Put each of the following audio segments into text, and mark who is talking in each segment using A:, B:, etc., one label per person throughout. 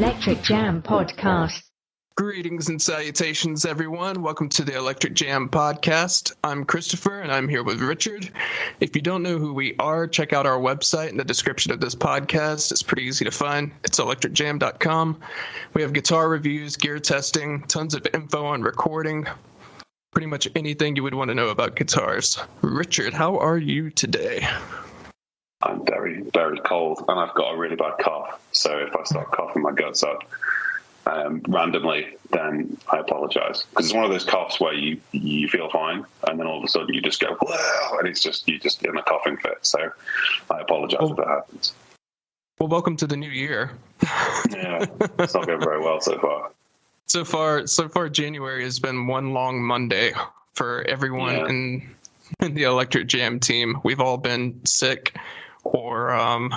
A: Electric Jam Podcast.
B: Greetings and salutations, everyone. Welcome to the Electric Jam Podcast. I'm Christopher, and I'm here with Richard. If you don't know who we are, check out our website in the description of this podcast. It's pretty easy to find. It's electricjam.com. We have guitar reviews, gear testing, tons of info on recording, pretty much anything you would want to know about guitars. Richard, how are you today?
C: I'm very, very cold, and I've got a really bad cough. So if I start coughing my guts up randomly, then I apologize. Because it's one of those coughs where you feel fine, and then all of a sudden you just go, whoa, and you're just in a coughing fit. So I apologize if that happens.
B: Well, welcome to the new year.
C: Yeah, it's not going very well so far.
B: So far, January has been one long Monday for everyone in the Electric Jam team. We've all been sick or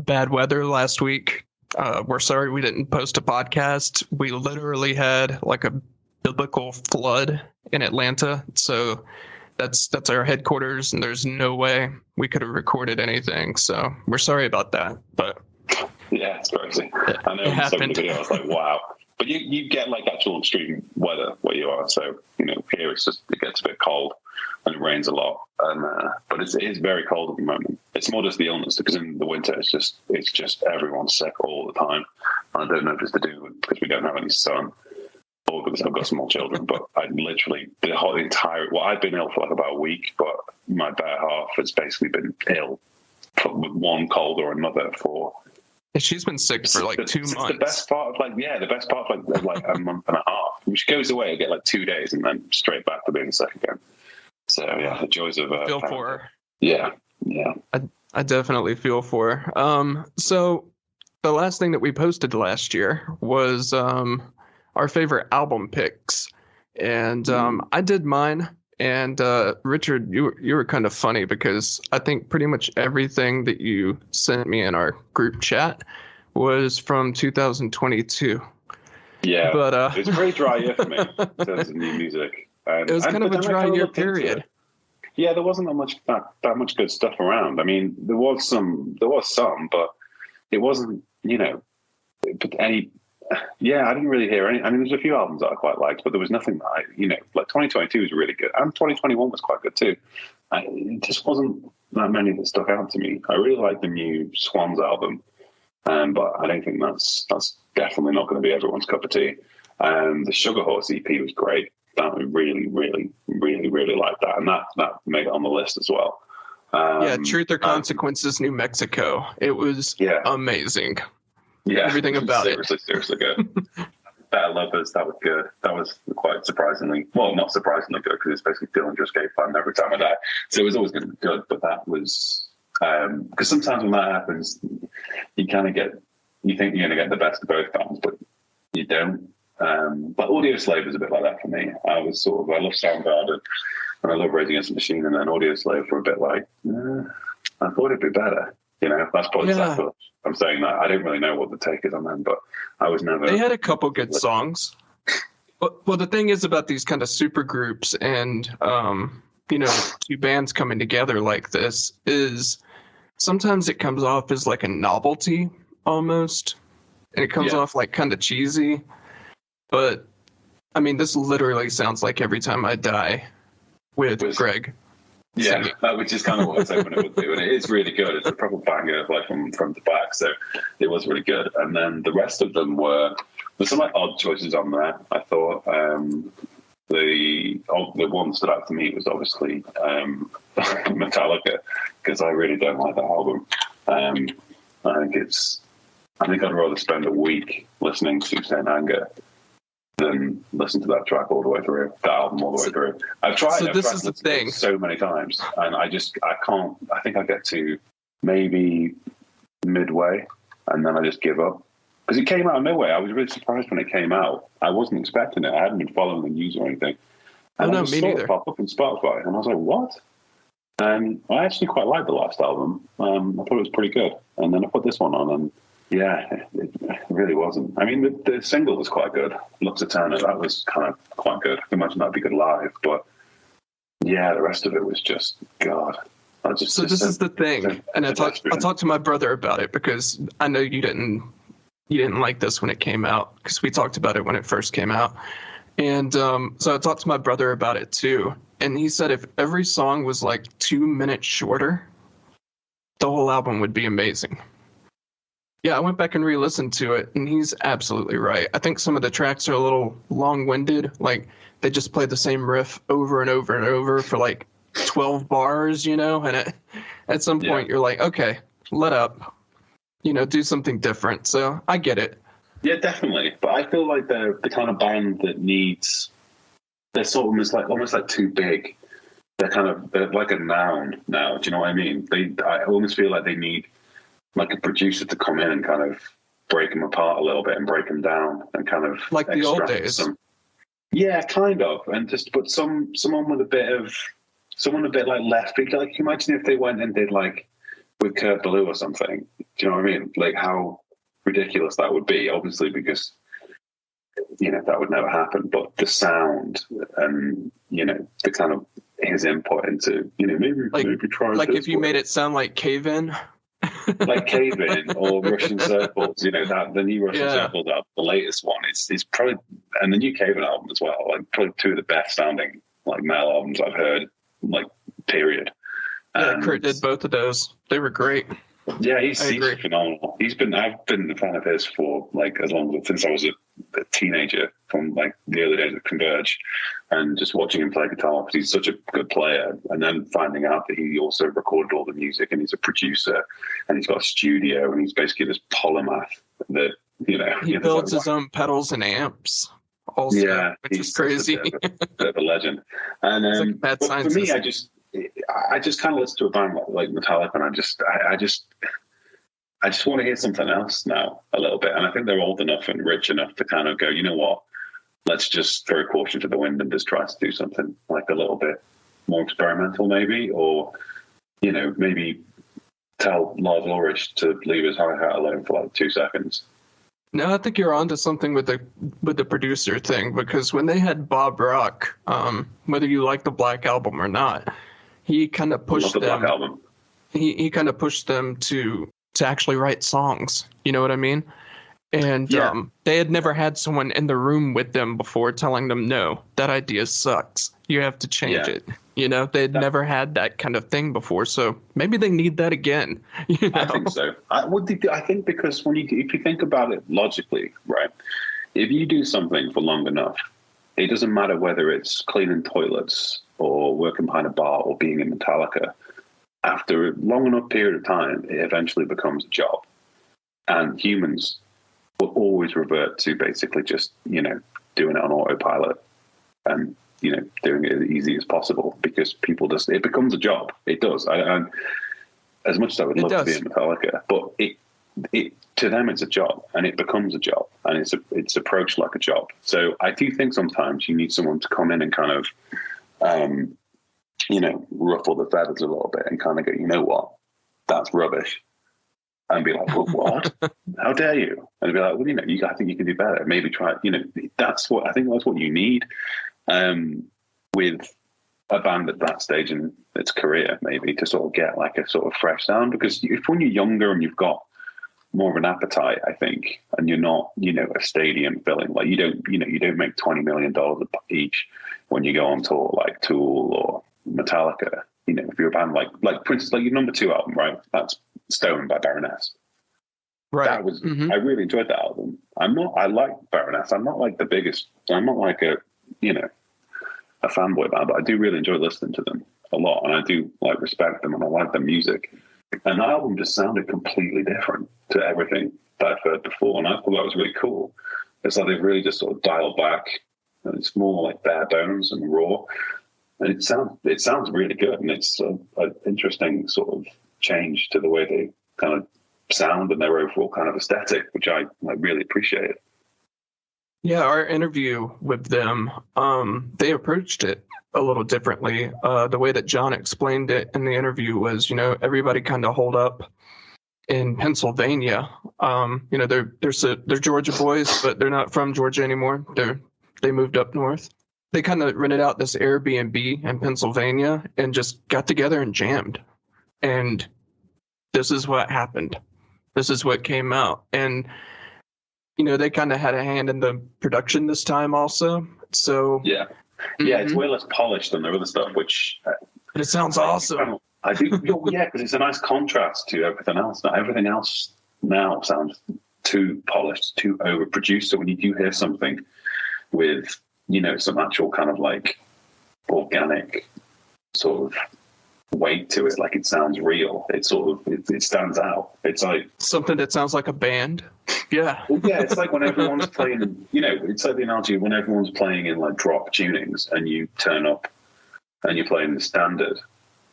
B: bad weather last week. We're sorry we didn't post a podcast. We literally had like a biblical flood in Atlanta, so that's our headquarters, and there's no way we could have recorded anything. So we're sorry about that, but
C: yeah, it's crazy. I know in some of the videos I was like, wow. But you get like actual extreme weather where you are. So, here it gets a bit cold and it rains a lot. But it is very cold at the moment. It's more just the illness, because in the winter it's just everyone's sick all the time. I don't know if it's to do with because we don't have any sun or because I've got small children. But I literally I've been ill for like about a week, but my better half has basically been ill with one cold or another for.
B: She's been sick for like 2 months.
C: The best part of like a month and a half. She goes away and get like 2 days and then straight back to being sick again. So yeah, the joys of
B: feel for her.
C: Yeah.
B: I definitely feel for her. So the last thing that we posted last year was our favorite album picks, and I did mine. And Richard, you were kind of funny because I think pretty much everything that you sent me in our group chat was from 2022. Yeah, but
C: it was a very dry year for me in terms of new music.
B: It was kind of a dry year period.
C: Yeah, there wasn't that much good stuff around. I mean, there was some, but it wasn't, any. Yeah, I didn't really hear any. I mean, there's a few albums that I quite liked, but there was nothing that like 2022 was really good, and 2021 was quite good too. It just wasn't that many that stuck out to me. I really like the new Swans album, but I don't think that's definitely not going to be everyone's cup of tea. The Sugar Horse EP was great. That I really, really, really, really liked that, and that made it on the list as well.
B: Truth or Consequences, New Mexico. It was amazing.
C: Yeah,
B: everything about
C: seriously good. Better Lovers, that was good. That was quite surprisingly, well, not surprisingly good, because it's basically Dillinger Escape Plan Every Time I Die. So it was always going to be good, but that was because sometimes when that happens, you kind of you think you're going to get the best of both bands, but you don't. But Audio Slave was a bit like that for me. I love Soundgarden and I love Rage Against the Machine, and then Audio Slave were a bit like, I thought it'd be better. That's probably I'm saying that. I don't really know what the take is on them, but I was never.
B: They had a couple good songs. Well, the thing is about these kind of super groups and, two bands coming together like this is sometimes it comes off as like a novelty almost, and it comes off like kind of cheesy. But, I mean, this literally sounds like Every Time I Die with Greg.
C: Yeah, which is kind of what I was hoping it would do, and it is really good. It's a proper banger, like from front to back, so it was really good. And then the rest of them there's some like odd choices on there. I thought the one that stood out to me was obviously Metallica, because I really don't like that album. I think I'd rather spend a week listening to Saint Anger than listen to that track all the way through, that album all the way through. I've tried.
B: So this is the thing.
C: So many times, and I can't. I think I get to maybe midway, and then I just give up. Because it came out of nowhere. I was really surprised when it came out. I wasn't expecting it. I hadn't been following the news or anything. And
B: me neither.
C: It popped up in Spotify, and I was like, "What?" And I actually quite liked the last album. I thought it was pretty good. And then I put this one on, and yeah, it really wasn't. I mean, the single was quite good. Looks Eternal, that was kind of quite good. I can imagine that'd be good live, but yeah, the rest of it was just God.
B: So this is the thing, and I talked to my brother about it because I know you didn't he didn't like this when it came out because we talked about it when it first came out. And so I talked to my brother about it too. And he said if every song was like 2 minutes shorter, the whole album would be amazing. Yeah, I went back and re-listened to it, and he's absolutely right. I think some of the tracks are a little long-winded. Like, they just play the same riff over and over and over for like 12 bars, you know? And at some point, you're like, okay, let up. You know, do something different. So I get it.
C: Yeah, definitely. But I feel like they're the kind of band that needs... They're sort of almost like too big. They're like a noun now. Do you know what I mean? I almost feel like they need like a producer to come in and kind of break them apart a little bit and break them down and kind of
B: like the old days.
C: Yeah, kind of. And just put someone with a bit like left field. Like, imagine if they went and did like with Kurt Ballou or something. Do you know what I mean? Like how ridiculous that would be, obviously, because you know that would never happen. But the sound and you know the kind of his input into maybe try
B: like if you made it sound like Cave In.
C: Like Cave In or Russian Circles, you know, that the new Russian Circles album, the latest one, it's probably, and the new Cave In album as well, like probably two of the best sounding like metal albums I've heard, like period.
B: Yeah, Kurt did both of those. They were great.
C: Yeah, he's phenomenal. I've been a fan of his for like since I was a teenager, from like the early days of Converge, and just watching him play guitar because he's such a good player. And then finding out that he also recorded all the music and he's a producer and he's got a studio and he's basically this polymath that
B: he builds his own pedals and amps. Also, which is crazy.
C: A bit of a legend. And
B: it's like bad
C: but for me, I just kind of listen to a band like Metallica, and I just want to hear something else now a little bit. And I think they're old enough and rich enough to kind of go, you know what, let's just throw caution to the wind and just try to do something like a little bit more experimental maybe, or, you know, maybe tell Lars Ulrich to leave his hi-hat alone for like 2 seconds.
B: No, I think you're onto something with the producer thing, because when they had Bob Rock, whether you like the Black Album or not, he kind of pushed them.
C: Black Album.
B: He kind of pushed them to actually write songs. You know what I mean? And they had never had someone in the room with them before telling them, no, that idea sucks. You have to change it. You know, they'd never had that kind of thing before. So maybe they need that again. You know?
C: I think so. I think because if you think about it logically, right, if you do something for long enough, it doesn't matter whether it's cleaning toilets or working behind a bar or being in Metallica. After a long enough period of time, it eventually becomes a job. And humans will always revert to basically just, you know, doing it on autopilot and, you know, doing it as easy as possible, because it becomes a job. It does. I as much as I would love to be in Metallica, but it to them it's a job, and it becomes a job, and it's approached like a job. So I do think sometimes you need someone to come in and kind of, you know, ruffle the feathers a little bit and kind of go, you know what, that's rubbish. And be like, well, what? How dare you? And be like, well, you know, I think you can do better. Maybe try, you know, that's what you need with a band at that stage in its career, maybe, to sort of get like a sort of fresh sound. Because when you're younger and you've got more of an appetite, I think, and you're not, you know, a stadium filling, like you don't make $20 million each when you go on tour like Tool or Metallica. You know, if you're a band like for instance, like your number 2 album, right? That's Stone by Baroness.
B: Right.
C: That was I really enjoyed that album. I like Baroness. I'm not like the biggest. I'm not like a fanboy band, but I do really enjoy listening to them a lot, and I do like respect them, and I like their music. And that album just sounded completely different to everything that I've heard before, and I thought that was really cool. It's like they've really just sort of dialed back, and it's more like bare bones and raw. And it sounds really good, and it's an interesting sort of change to the way they kind of sound and their overall kind of aesthetic, which I really appreciate.
B: Yeah, our interview with them, they approached it a little differently. The way that John explained it in the interview was, you know, everybody kind of holed up in Pennsylvania. You know, they're Georgia boys, but they're not from Georgia anymore. They moved up north. They kind of rented out this Airbnb in Pennsylvania and just got together and jammed. And this is what happened. This is what came out. And they kind of had a hand in the production this time also. So
C: yeah, it's way less polished than their other stuff, which
B: but it sounds awesome.
C: I do, yeah, because it's a nice contrast to everything else. Now, everything else now sounds too polished, too overproduced. So when you do hear something with, some actual kind of like organic sort of weight to it, like it sounds real, it stands out. It's like
B: something that sounds like a band. Yeah.
C: Well, yeah, it's like when everyone's playing, it's like the analogy when everyone's playing in like drop tunings and you turn up and you're playing the standard,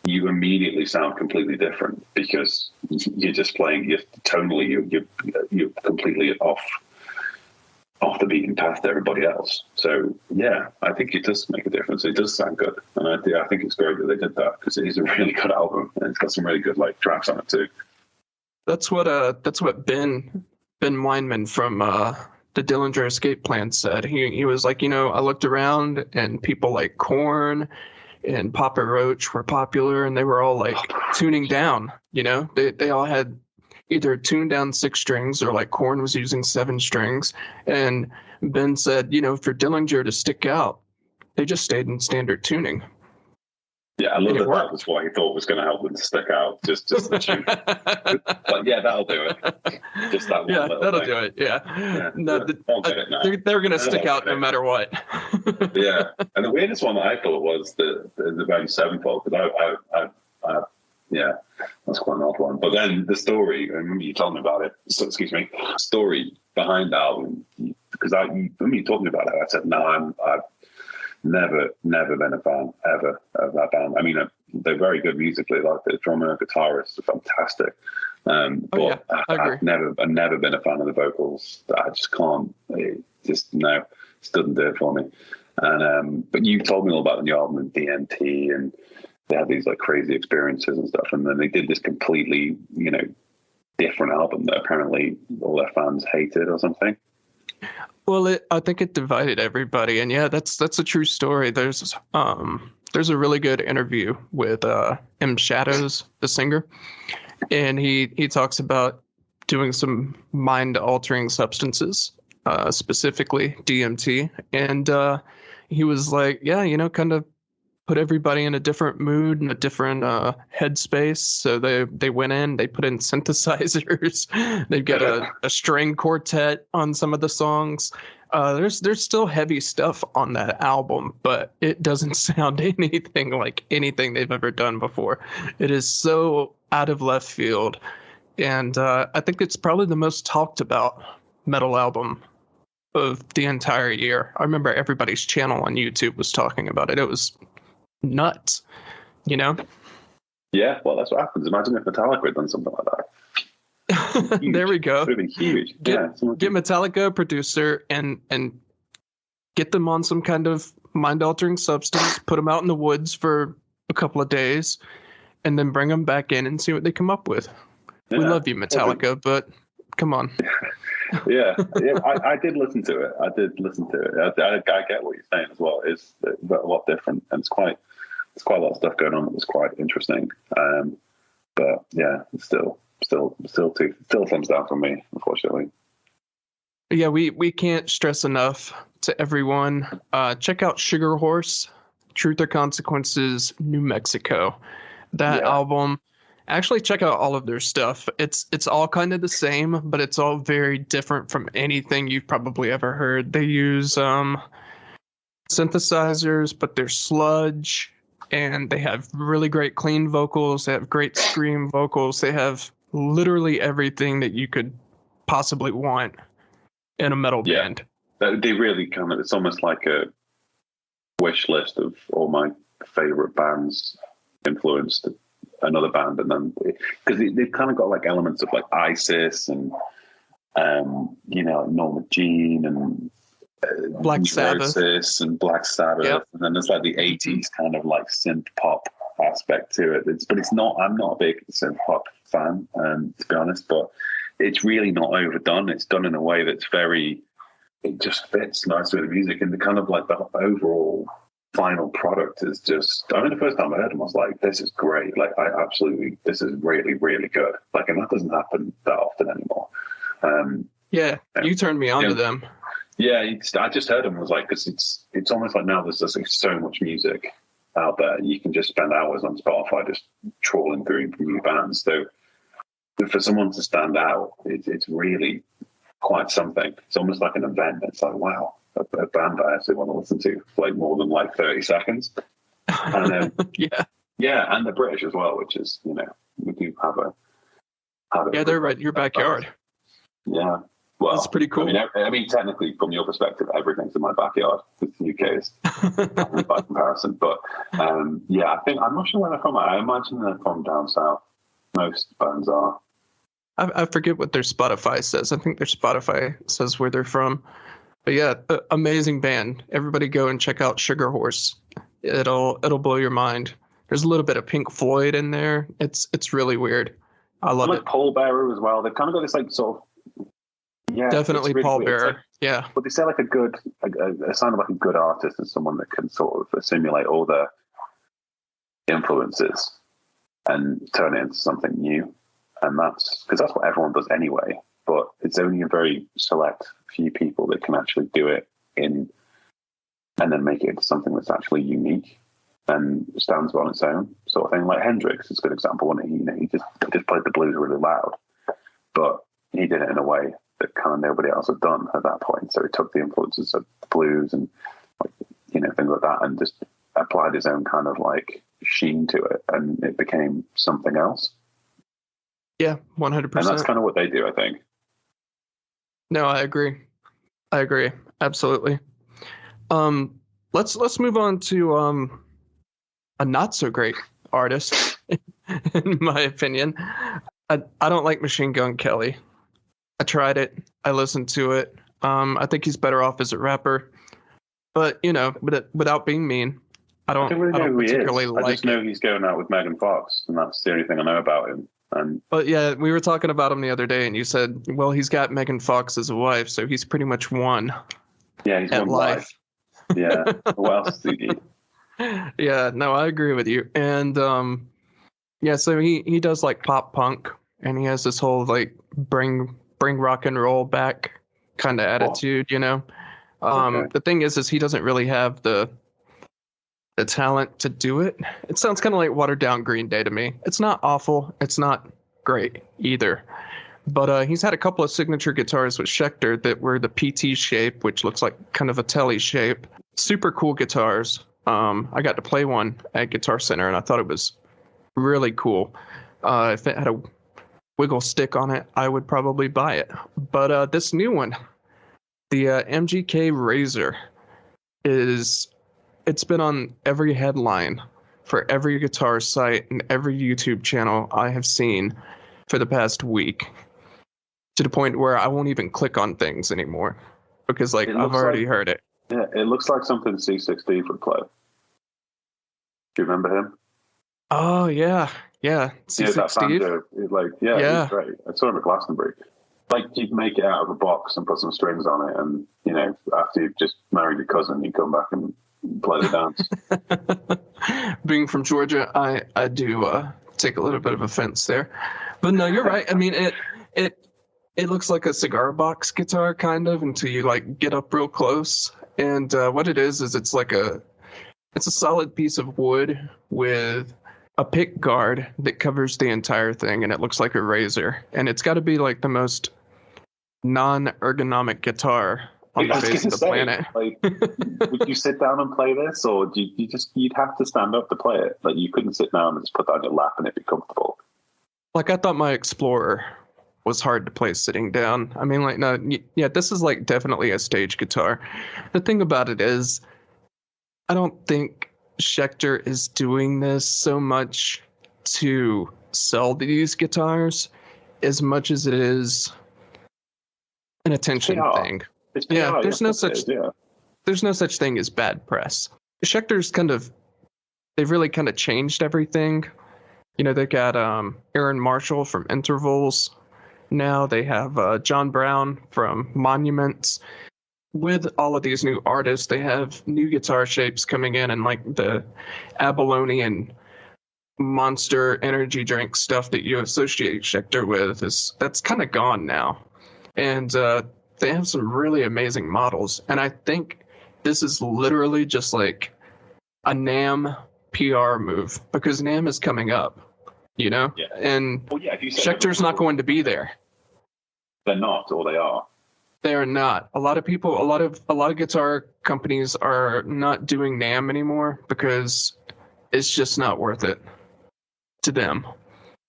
C: you immediately sound completely different because you're just playing, you're completely off the beaten path to everybody else. So yeah, I think it does make a difference. It does sound good, and I think it's great that they did that because it is a really good album and it's got some really good like tracks on it too.
B: That's what Ben Weinman from the Dillinger Escape Plan said. He was like, I looked around and people like Korn and Papa Roach were popular and they were all like tuning down. They all had either tuned down 6 strings or like Korn was using 7 strings. And Ben said, for Dillinger to stick out, they just stayed in standard tuning.
C: Yeah, I love that was what he thought was going to help them to stick out, just the tune. But yeah, that'll do it. Just that one.
B: Yeah, that'll
C: thing.
B: do it. Yeah. No,
C: they're
B: going to stick out no matter what.
C: Yeah, and the weirdest one that I thought was the band Sevenfold, because I yeah, that's quite an odd one. But then the story, I remember you told me about it. So, excuse me, story behind the album, because I remember you talking about it. I said, no, I've never been a fan ever of that band. I mean, they're very good musically. Like the drummer, guitarist, are fantastic. But I've never been a fan of the vocals. I just can't. It just doesn't do it for me. And but you told me all about the new album and DMT, and they had these like crazy experiences and stuff. And then they did this completely, different album that apparently all their fans hated or something.
B: Well, I think it divided everybody, and yeah, that's a true story. There's a really good interview with M. Shadows, the singer, and he talks about doing some mind-altering substances, specifically DMT, and he was like, yeah, kind of put everybody in a different mood and a different headspace. So they went in, they put in synthesizers. They've got a string quartet on some of the songs. There's still heavy stuff on that album, but it doesn't sound anything like anything they've ever done before. It is so out of left field. And I think it's probably the most talked about metal album of the entire year. I remember everybody's channel on YouTube was talking about it. It was nuts,
C: Yeah, well, that's what happens. Imagine if Metallica had done something like that.
B: There we go.
C: It would have been huge.
B: Get Metallica a producer and get them on some kind of mind-altering substance, put them out in the woods for a couple of days, and then bring them back in and see what they come up with. Yeah. We love you, Metallica, but come on.
C: yeah. I did listen to it. I get what you're saying as well. It's a lot different, and it's quite a lot of stuff going on that was quite interesting. But yeah, it's still thumbs down from me, unfortunately.
B: Yeah, we can't stress enough to everyone. Check out Sugar Horse, Truth or Consequences, New Mexico. That album. Actually, check out all of their stuff. It's all kind of the same, but it's all very different from anything you've probably ever heard. They use synthesizers, but they're sludge, and they have really great clean vocals. They have great scream vocals. They have literally everything that you could possibly want in a metal band.
C: They really kind of, it's almost like a wish list of all my favorite bands influenced another band, and then because they've kind of got like elements of like ISIS and like Norma Jean and
B: Black Sabbath
C: and Black Sabbath, and then there's like the 80s kind of like synth pop aspect to it. It's not. I'm not a big synth pop fan, to be honest, but it's really not overdone. It's done in a way that's it just fits nicely with the music, and the kind of like the overall final product is just, I mean, the first time I heard them, I was like, this is great. Like, this is really, really good. Like, and that doesn't happen that often anymore.
B: Yeah, you turned me on to them.
C: Yeah, I just heard them. I was like, because it's almost like now there's just like so much music out there. You can just spend hours on Spotify just trawling through new bands. So for someone to stand out, it's really quite something. It's almost like an event. It's like, wow, a band I actually want to listen to for like more than like 30 seconds. And yeah, and they're British as well, which is, you know, we do have a
B: they're right in your backyard.
C: Yeah. Well,
B: that's pretty cool.
C: I mean, technically, from your perspective, everything's in my backyard. The UK is by comparison, but yeah, I'm not sure where they're from. I imagine they're from down south. Most bands are.
B: I forget what their Spotify says. I think their Spotify says where they're from. But yeah, amazing band. Everybody go and check out Sugar Horse. It'll blow your mind. There's a little bit of Pink Floyd in there. It's really weird. I love it.
C: Paul Bearer as well. They've kind of got this like sort of. Yeah,
B: definitely really Paul Bearer. Like, yeah,
C: but they say like a sign of like a good artist is someone that can sort of assimilate all the influences and turn it into something new. And that's because that's what everyone does anyway. But it's only a very select few people that can actually do it and then make it into something that's actually unique and stands on its own, sort of thing. Like Hendrix is a good example, wasn't he? You know, he just played the blues really loud, but he did it in a way that kind of nobody else had done at that point. So he took the influences of the blues and, like, you know, things like that, and just applied his own kind of like sheen to it, and it became something else.
B: Yeah, 100%.
C: And that's kind of what they do, I think.
B: No, I agree. Absolutely. Let's move on to a not so great artist, in my opinion. I don't like Machine Gun Kelly. I tried it. I listened to it. I think he's better off as a rapper. But, you know, without being mean, I don't
C: really know who
B: particularly
C: he is. I just know he's going out with Megan Fox, and that's the only thing I know about him.
B: But yeah, we were talking about him the other day, and you said, well, he's got Megan Fox as a wife, so he's pretty much won.
C: Yeah, he's won life. Yeah. What else do you need?
B: Yeah, no, I agree with you. And yeah, so he does like pop punk, and he has this whole like bring rock and roll back kind of attitude, you know. Okay. The thing is he doesn't really have the talent to do it. It sounds kind of like watered down Green Day to me. It's not awful. It's not great either. But he's had a couple of signature guitars with Schecter that were the PT shape, which looks like kind of a telly shape. Super cool guitars. I got to play one at Guitar Center, and I thought it was really cool. If it had a wiggle stick on it, I would probably buy it. But this new one, the MGK Razor, it's been on every headline for every guitar site and every YouTube channel I have seen for the past week, to the point where I won't even click on things anymore because like I've already heard it.
C: Yeah, it looks like something C6 Steve would play. Do you remember him?
B: Oh yeah. C6 Steve.
C: Yeah, he's great. I saw him at Glastonbury. Like, you'd make it out of a box and put some strings on it, and, you know, after you've just married your cousin, you come back and play the dance.
B: Being from Georgia, I do take a little bit of offense there, but no, you're right. I mean, it looks like a cigar box guitar kind of until you like get up real close, and what it is it's a solid piece of wood with a pick guard that covers the entire thing, and it looks like a razor, and it's got to be like the most non-ergonomic guitar on the face of the planet.
C: Like, would you sit down and play this, or you'd have to stand up to play it? Like, you couldn't sit down and just put that on your lap and it'd be comfortable.
B: Like, I thought my Explorer was hard to play sitting down. I mean, like, no, yeah, this is like definitely a stage guitar. The thing about it is, I don't think Schecter is doing this so much to sell these guitars as much as it is an attention thing. Yeah, there's no such thing as bad press. Schecter's they've really kind of changed everything. You know, they got Aaron Marshall from Intervals. Now they have John Brown from Monuments. With all of these new artists, they have new guitar shapes coming in, and like the abalone and Monster energy drink stuff that you associate Schecter with that's kind of gone now. and they have some really amazing models. And I think this is literally just like a NAMM PR move, because NAMM is coming up, you know?
C: Yeah.
B: And
C: Well, yeah, if you say
B: Schecter's not going to be there.
C: they're not, or they are.
B: They are not. A lot of guitar companies are not doing NAMM anymore because it's just not worth it to them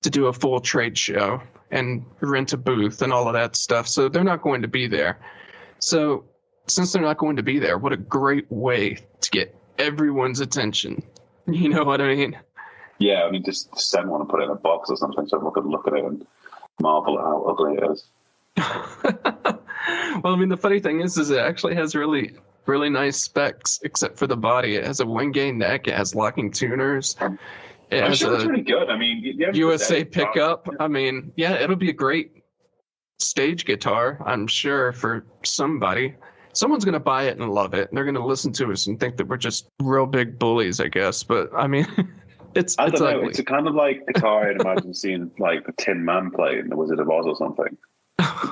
B: to do a full trade show and rent a booth and all of that stuff. So they're not going to be there. So since they're not going to be there, what a great way to get everyone's attention. You know what I mean?
C: Yeah, I mean, just send one and put it in a box or something so everyone could look at it and marvel at how ugly it is.
B: Well, I mean, the funny thing is it actually has really, really nice specs, except for the body. It has a wing-gain neck. It has locking tuners. It
C: I'm
B: has
C: sure it's
B: a
C: really good. I mean,
B: USA pickup. I mean, yeah, it'll be a great stage guitar, I'm sure, for somebody. Someone's going to buy it and love it. And they're going to listen to us and think that we're just real big bullies, I guess. But, I mean, it's
C: I don't know.
B: ugly.
C: It's a kind of like guitar I'd imagine seeing like the Tin Man play in The Wizard of Oz or something.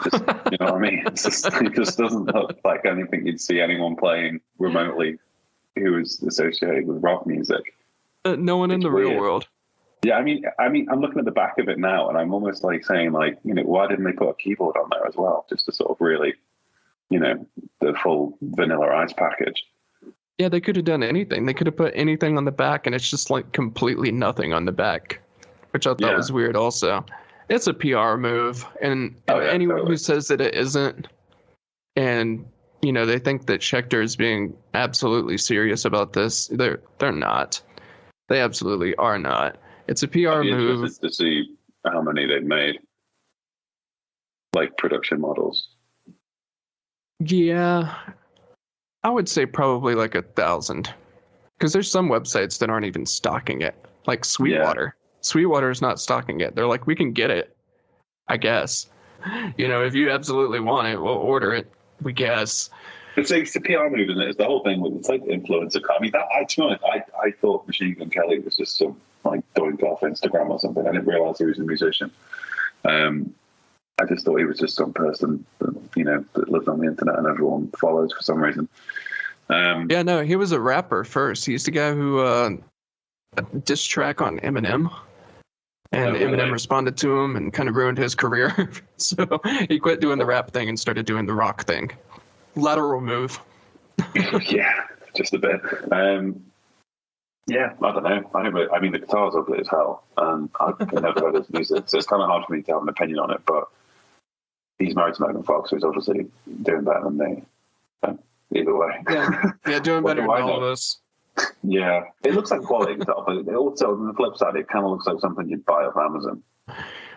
C: Just, you know what I mean? It just doesn't look like anything you'd see anyone playing remotely who is associated with rock music.
B: No one in the
C: weird.
B: real world.
C: Yeah, I mean, I'm looking at the back of it now, and I'm almost like saying, like, you know, why didn't they put a keyboard on there as well, just to sort of really, you know, the full Vanilla Ice package.
B: Yeah, they could have done anything. They could have put anything on the back, and it's just like completely nothing on the back, which I thought was weird also. It's a PR move, and anyone who says that it isn't, and, you know, they think that Schecter is being absolutely serious about this, they're not. They absolutely are not. It's a PR move.
C: Interested to see how many they've made, like production models.
B: Yeah, I would say probably like 1,000, because there's some websites that aren't even stocking it, like Sweetwater. Yeah. Sweetwater is not stocking it. They're like, we can get it, I guess. You know, if you absolutely want it, we'll order it, we guess.
C: It's a PR move, isn't it? It's the whole thing with, it's like influencer. I mean, to be honest, I thought Machine Gun Kelly was just some like doink off Instagram or something. I didn't realize he was a musician. I just thought he was just some person that, you know, that lives on the internet and everyone follows for some reason.
B: Yeah, no, he was a rapper first. He's the guy who diss track on Eminem. And Eminem responded to him and kind of ruined his career. So he quit doing the rap thing and started doing the rock thing. Lateral move.
C: Yeah, just a bit. Yeah, I don't know. I mean, the guitar's ugly as hell, and I've never heard his music, so it's kind of hard for me to have an opinion on it, but he's married to Megan Fox, who's obviously doing better than me. So, either way.
B: Yeah, doing better than all of us.
C: Yeah, it looks like quality guitar, but it also, on the flip side, it kind of looks like something you'd buy off Amazon.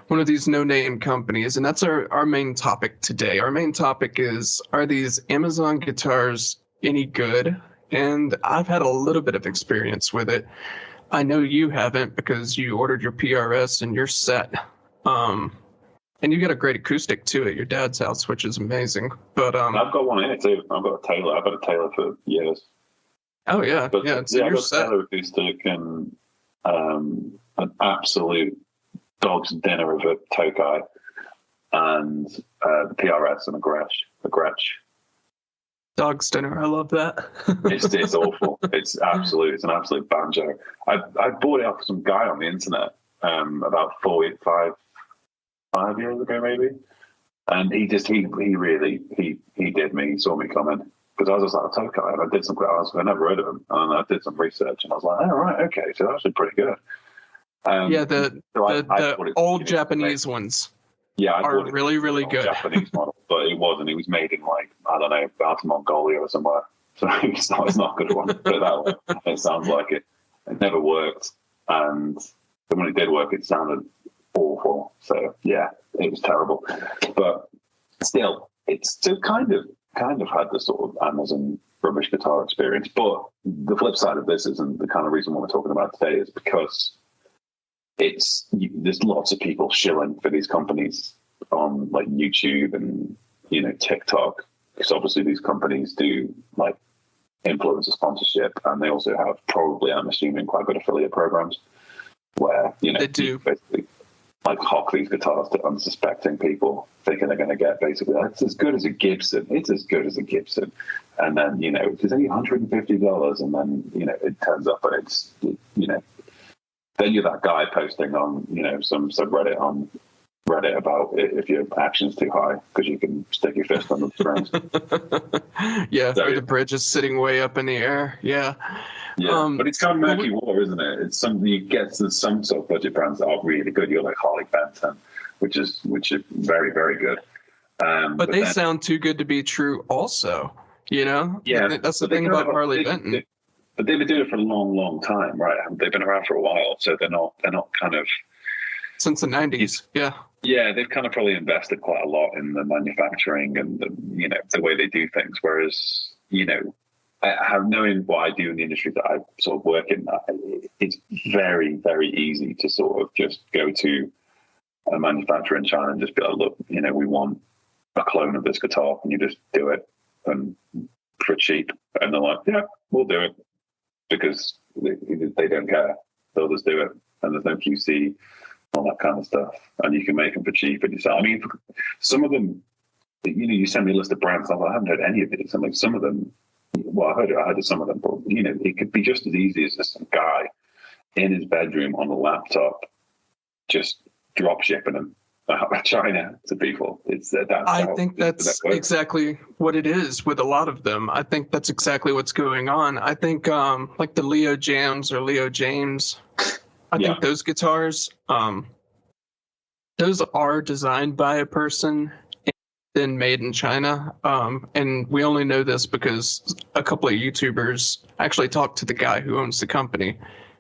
B: One of these no-name companies, and that's our main topic today. Our main topic is, are these Amazon guitars any good? And I've had a little bit of experience with it. I know you haven't, because you ordered your PRS and you're set. And you got a great acoustic too at your dad's house, which is amazing. But
C: I've got one here too. I've got a Taylor for years.
B: Oh yeah,
C: but
B: yeah. So
C: I've got a Taylor acoustic and an absolute dog's dinner of a Tokai, and the PRS and a Gretsch.
B: Dog's dinner, I love that.
C: It's awful. It's an absolute banjo. I bought it off some guy on the internet about 5 years ago maybe, and he really did me. He saw me coming, because I was just like, Tokai, and I did I never heard of him, and I did some research, and I was like, oh right, okay, so that's actually pretty good.
B: Yeah, the old Japanese ones.
C: Yeah,
B: are really, really good.
C: Japanese model, but it wasn't. It was made in, like, I don't know, out of Mongolia or somewhere. So it's not a good one. Put it that way. It sounds like it. It never worked, and when it did work, it sounded awful. So yeah, it was terrible. But still, it's still kind of had the sort of Amazon rubbish guitar experience. But the flip side of this isn't the kind of reason why we're talking about today, is because there's lots of people shilling for these companies on like YouTube and, you know, TikTok, because obviously these companies do like influencer sponsorship, and they also have, probably, I'm assuming, quite good affiliate programs where, you know,
B: they do.
C: basically like hawk these guitars to unsuspecting people, thinking they're going to get basically it's as good as a Gibson. It's as good as a Gibson, and then it's only $150, and then it turns up and it's then you're that guy posting on some subreddit on Reddit about if your action's too high because you can stick your fist on the strings.
B: Yeah, so, or the bridge is sitting way up in the air. Yeah.
C: Yeah, but it's kind of murky water, isn't it? It's something you get to some sort of budget brands that are really good. You're like Harley Benton, which is very, very good.
B: But they sound too good to be true, also.
C: Yeah,
B: that's the thing about Harley Benton.
C: But they've been doing it for a long, long time, right? They've been around for a while, so they're not kind of
B: since the 90s. Yeah.
C: Yeah, they've kind of probably invested quite a lot in the manufacturing and the way they do things. Whereas knowing what I do in the industry that I sort of work in, it's very, very easy to sort of just go to a manufacturer in China and just be like, look, we want a clone of this guitar, and you just do it and for cheap, and they're like, yeah, we'll do it because they don't care. They'll just do it, and there's no QC. All that kind of stuff, and you can make them for cheap and you sell. I mean, some of them, you send me a list of brands. I haven't heard any of these. I'm like, some of them. Well, I heard of some of them, but it could be just as easy as just some guy in his bedroom on a laptop, just drop shipping them out of China to people. I
B: think that's exactly what it is with a lot of them. I think that's exactly what's going on. I think like the Leo Jams or Leo James. I think those guitars, those are designed by a person and then made in China. And we only know this because a couple of YouTubers actually talked to the guy who owns the company.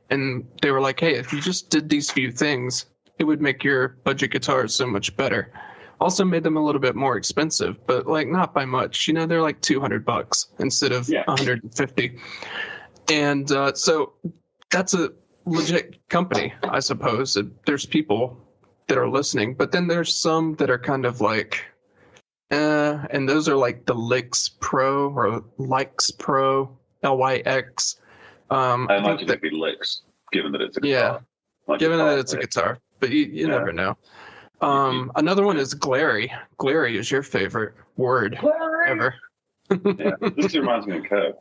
B: And they were like, hey, if you just did these few things, it would make your budget guitars so much better. Also made them a little bit more expensive, but like not by much. They're like $200 instead of $150. And so that's a legit company, I suppose. There's people that are listening, but then there's some that are kind of like and those are like the Lix Pro or Lix Pro, LYX.
C: I imagine it'd be Lix, given that it's a guitar.
B: Yeah, given that it's a guitar, but you never know. Another one is glary. Glary is your favorite word ever.
C: Yeah, this reminds me of Curve.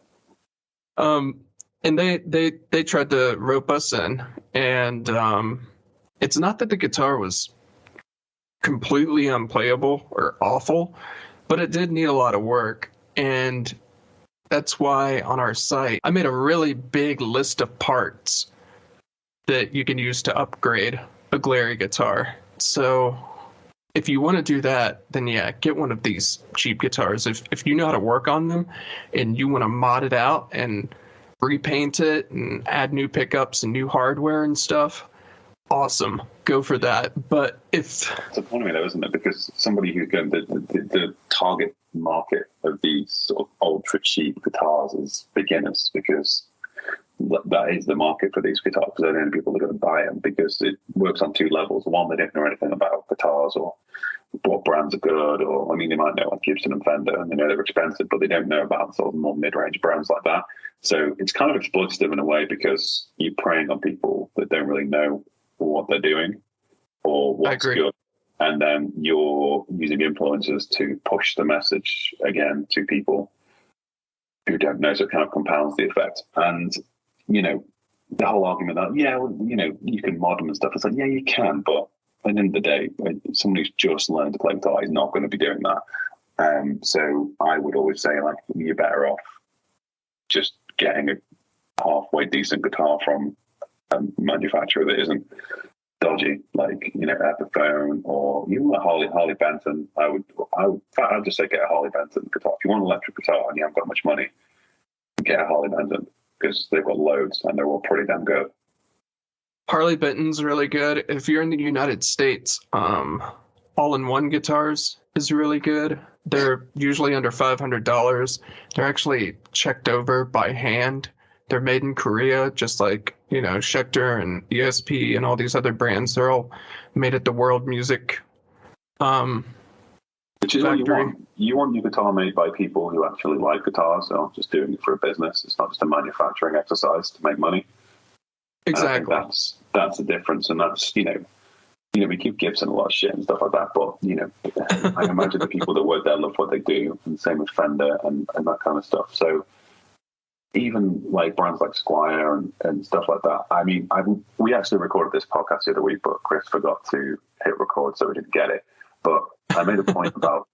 B: And they tried to rope us in, and it's not that the guitar was completely unplayable or awful, but it did need a lot of work. And that's why on our site, I made a really big list of parts that you can use to upgrade a glary guitar. So if you want to do that, then get one of these cheap guitars. If you know how to work on them and you want to mod it out and repaint it and add new pickups and new hardware and stuff, awesome, go for that. But if
C: it's a funny though, isn't it? Because somebody who's going the target market of these sort of ultra cheap guitars is beginners, because that is the market for these guitars, because they're the only people that are going to buy them, because it works on two levels. One, they don't know anything about guitars or what brands are good, or they might know like Gibson and Fender, and they know they're expensive, but they don't know about sort of more mid-range brands like that. So it's kind of exploitative in a way, because you're preying on people that don't really know what they're doing or what's good, and then you're using influencers to push the message again to people who don't know. So it kind of compounds the effect. And the whole argument that you can mod them and stuff. It's like, yeah, you can, but at the end of the day, somebody who's just learned to play guitar is not going to be doing that. So I would always say, like, you're better off just getting a halfway decent guitar from a manufacturer that isn't dodgy, like Epiphone or even a Harley Benton. I'd just say get a Harley Benton guitar. If you want an electric guitar and you haven't got much money, get a Harley Benton, because they've got loads and they're all pretty damn good.
B: Harley Benton's really good. If you're in the United States, All-in-One Guitars is really good. They're usually under $500. They're actually checked over by hand. They're made in Korea, just like, Schecter and ESP and all these other brands. They're all made at the World Music
C: Which is factory. What you want. You want your guitar made by people who actually like guitars. They're not just doing it for a business. It's not just a manufacturing exercise to make money.
B: Exactly.
C: That's the difference. And that's, you know, we give Gibson a lot of shit and stuff like that, but, you know, I imagine the people that work there love what they do, and the same with Fender and that kind of stuff. So even like brands like Squire and stuff like that. I mean, we actually recorded this podcast the other week, but Chris forgot to hit record, so we didn't get it. But I made a point about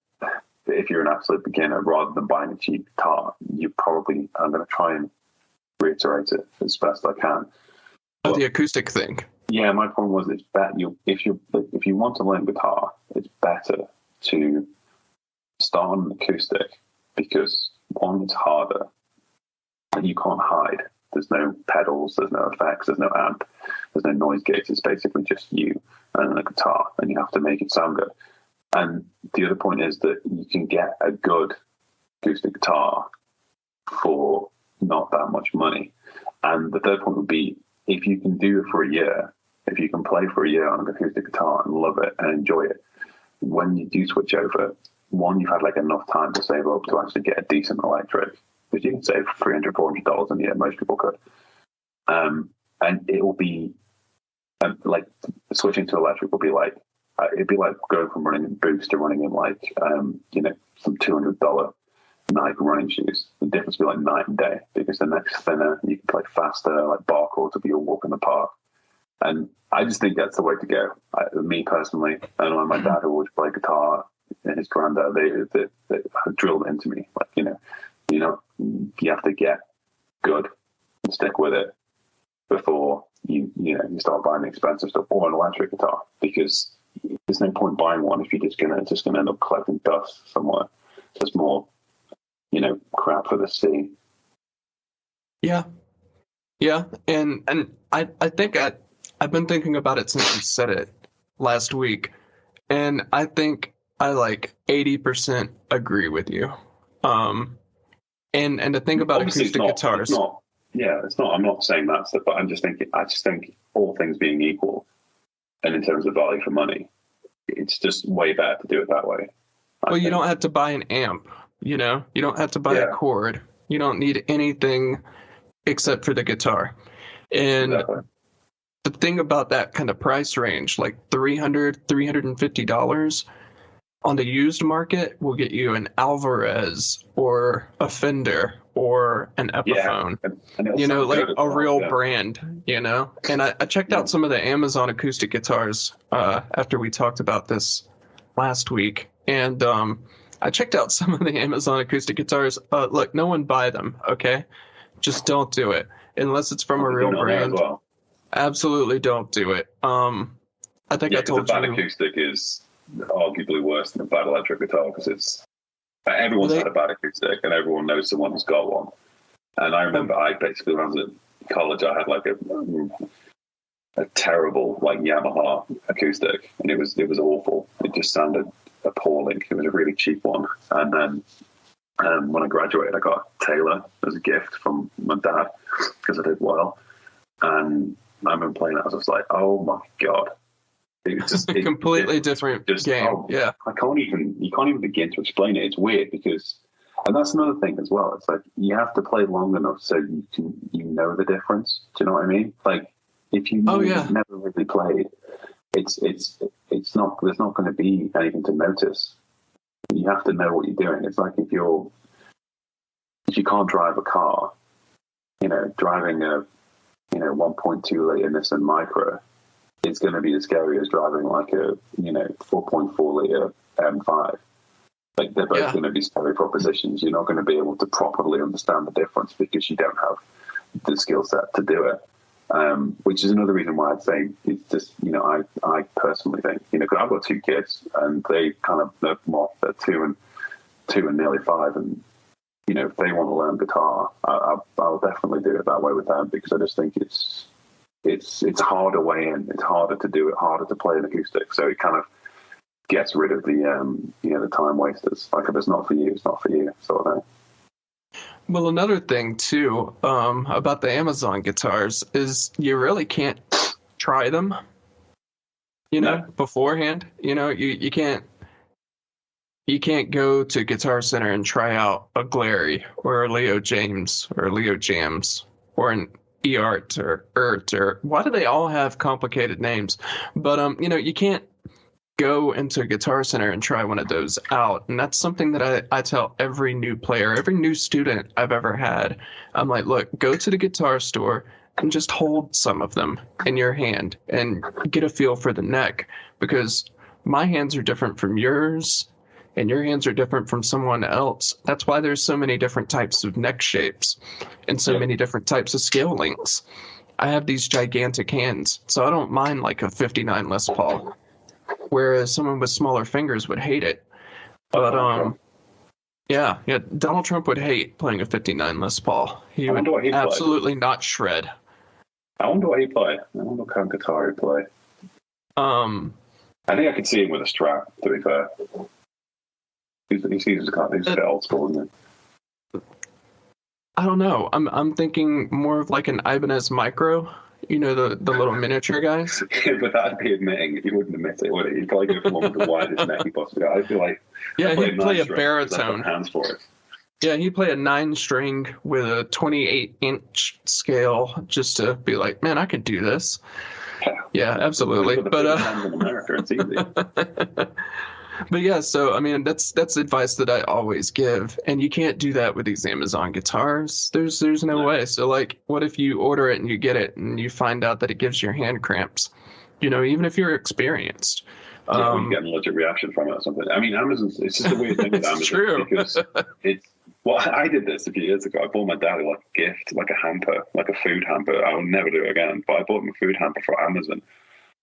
C: if you're an absolute beginner, rather than buying a cheap guitar, I'm going to try and reiterate it as best I can.
B: The acoustic thing.
C: Yeah, my point was it's better if you want to learn guitar, it's better to start on an acoustic, because one, it's harder and you can't hide. There's no pedals, there's no effects, there's no amp, there's no noise gates. It's basically just you and a guitar, and you have to make it sound good. And the other point is that you can get a good acoustic guitar for not that much money. And the third point would be, if you can do it for a year, if you can play for a year on an acoustic guitar and love it and enjoy it, when you do switch over, one, you've had like enough time to save up to actually get a decent electric, which you can save $300, $400 in a year. Most people could. And it will be like switching to electric will be like, it'd be like going from running in boots to running in like, you know, some $200 Nike running shoes. The difference would be like night and day, because the next thinner, you can play faster, like bar chords will be a walk in the park. And I just think that's the way to go. Me personally, I know my dad who always played guitar, and his granddad, they drilled into me, like, you know, you have to get good and stick with it before you start buying expensive stuff, or an electric guitar, because there's no point buying one if you're just gonna end up collecting dust somewhere. There's more, you know, crap for the sea.
B: Yeah, and I think I've been thinking about it since you said it last week, and I think I like 80% agree with you. And to think about
C: Obviously
B: acoustic guitars.
C: It's not. I'm not saying that stuff, but I just think all things being equal, and in terms of value for money, it's just way better to do it that way.
B: Well, you don't have to buy an amp, you know? You don't have to buy a cord. You don't need anything except for the guitar. And
C: exactly.
B: The thing about that kind of price range, like $300, $350 on the used market, will get you an Alvarez or a Fender or an Epiphone.
C: And
B: you know, like a real
C: yeah.
B: brand, you know? And I checked out some of the Amazon acoustic guitars after we talked about this last week. And I checked out some of the Amazon acoustic guitars. Look, no one buy them, okay? Just don't do it. Unless it's from a real brand.
C: Well.
B: Absolutely don't do it. I think I told
C: a bad
B: you.
C: acoustic is arguably worse than a bad electric guitar, because it's everyone's had a bad acoustic and everyone knows someone who's got one. And I remember I basically, when I was at college, I had like a terrible like Yamaha acoustic, and it was awful. It just sounded appalling. It was a really cheap one. And then when I graduated, I got a Taylor as a gift from my dad because I did well. And I remember playing it. I was just like, oh my god. It was just
B: completely different game. Yeah,
C: you can't even begin to explain it. It's weird because, and that's another thing as well. It's like you have to play long enough so you know the difference. Do you know what I mean? Like if you never really played, it's not, there's not going to be anything to notice. You have to know what you're doing. It's like if you can't drive a car, you know, driving a 1.2 liter Nissan Micra, it's going to be as scary as driving like a 4.4 liter M5. Like they're both going to be scary propositions. You're not going to be able to properly understand the difference because you don't have the skill set to do it. Which is another reason why I'd say it's just, I personally think, because I've got two kids and they they're 2 and nearly 5, and if they want to learn guitar, I'll definitely do it that way with them, because I just think it's harder way in. It's harder to do it, harder to play an acoustic. So it kind of gets rid of the time wasters. Like if it's not for you, it's not for you, sort of thing.
B: Well, another thing too about the Amazon guitars is you really can't try them. Beforehand. You can't go to Guitar Center and try out a Glary or a Leo James or a Leo Jams or an Eart or Ert, or why do they all have complicated names? But you can't go into Guitar Center and try one of those out. And that's something that I tell every new player, every new student I've ever had. I'm like, look, go to the guitar store and just hold some of them in your hand and get a feel for the neck, because my hands are different from yours and your hands are different from someone else. That's why there's so many different types of neck shapes and so many different types of scale lengths. I have these gigantic hands, so I don't mind like a 59 Les Paul, whereas someone with smaller fingers would hate it. But yeah, Donald Trump would hate playing a 59 Les Paul. He would absolutely not shred.
C: I wonder what he play. I wonder what kind of guitar he play. I think I could see him with a Strat, to be fair. He's a bit old school, isn't he?
B: I don't know. I'm thinking more of like an Ibanez Micro. You know, the little miniature guys?
C: But that'd be admitting, he wouldn't admit it, would he? He'd probably go for one with the widest neck he possibly got. I feel like...
B: Yeah, he'd play a baritone.
C: Hands for it.
B: Yeah, he'd play a 9-string with a 28-inch scale just to be like, man, I could do this. Yeah, absolutely. But
C: in America, it's easy.
B: But yeah, so I mean, that's advice that I always give, and you can't do that with these Amazon guitars. There's no way. So like, what if you order it and you get it and you find out that it gives your hand cramps? You know, even if you're experienced.
C: Yeah, you get an allergic reaction from it or something. I mean, Amazon's, it's just a weird thing with Amazon.
B: True.
C: Because it's, well, I did this a few years ago. I bought my dad like a gift, like a hamper, like a food hamper. I will never do it again. But I bought him a food hamper for Amazon.